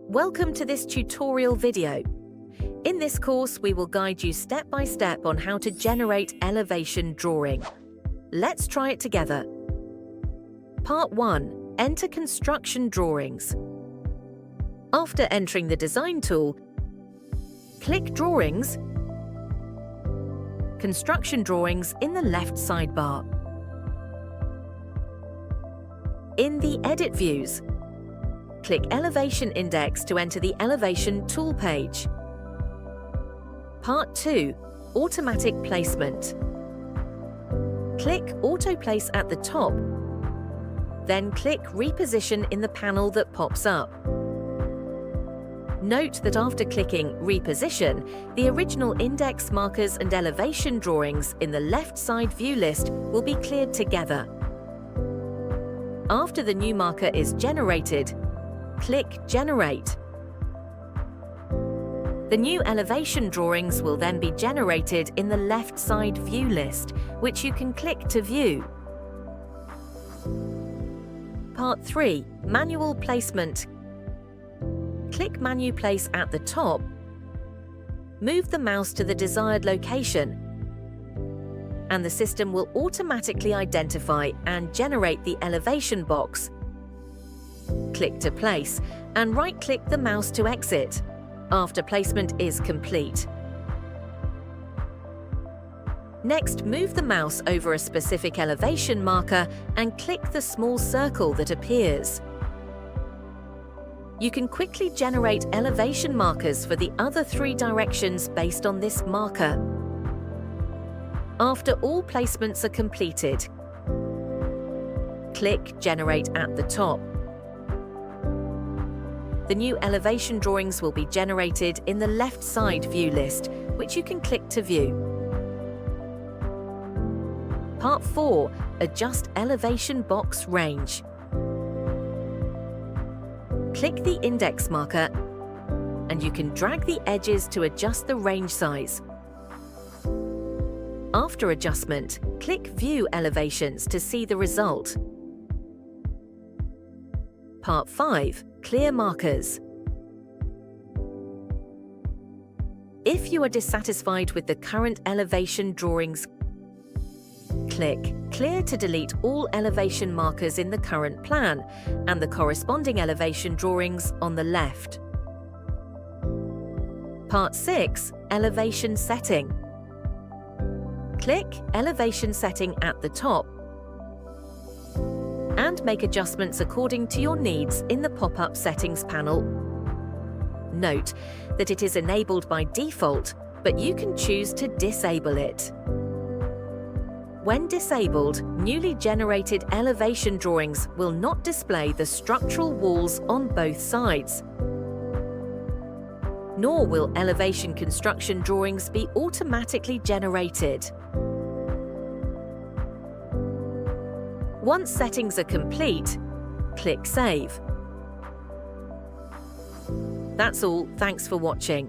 Welcome to this tutorial video. In this course, we will guide you step by step on how to generate elevation drawing. Let's try it together. Part 1. Enter construction drawings. After entering the design tool, click Drawings, Construction Drawings in the left sidebar. In the Edit Views, click Elevation Index to enter the Elevation Tool page. Part 2. Automatic Placement. Click Auto Place at the top, then click Reposition in the panel that pops up. Note that after clicking Reposition, the original index markers and elevation drawings in the left side view list will be cleared together. After the new marker is generated, click Generate. The new elevation drawings will then be generated in the left side view list, which you can click to view. Part 3. Manual Placement. Click Manu Place at the top. Move the mouse to the desired location, and the system will automatically identify and generate the elevation box. Click to place and right-click the mouse to exit after placement is complete. Next, move the mouse over a specific elevation marker and click the small circle that appears. You can quickly generate elevation markers for the other 3 directions based on this marker. After all placements are completed, click Generate at the top. The new elevation drawings will be generated in the left side view list, which you can click to view. Part 4. Adjust elevation box range. Click the index marker, and you can drag the edges to adjust the range size. After adjustment, click View Elevations to see the result. Part 5. Clear markers. If you are dissatisfied with the current elevation drawings, click Clear to delete all elevation markers in the current plan and the corresponding elevation drawings on the left. Part 6. Elevation Setting. Click Elevation Setting at the top and make adjustments according to your needs in the pop-up Settings panel. Note that it is enabled by default, but you can choose to disable it. When disabled, newly generated elevation drawings will not display the structural walls on both sides, nor will elevation construction drawings be automatically generated. Once settings are complete, click Save. That's all. Thanks for watching.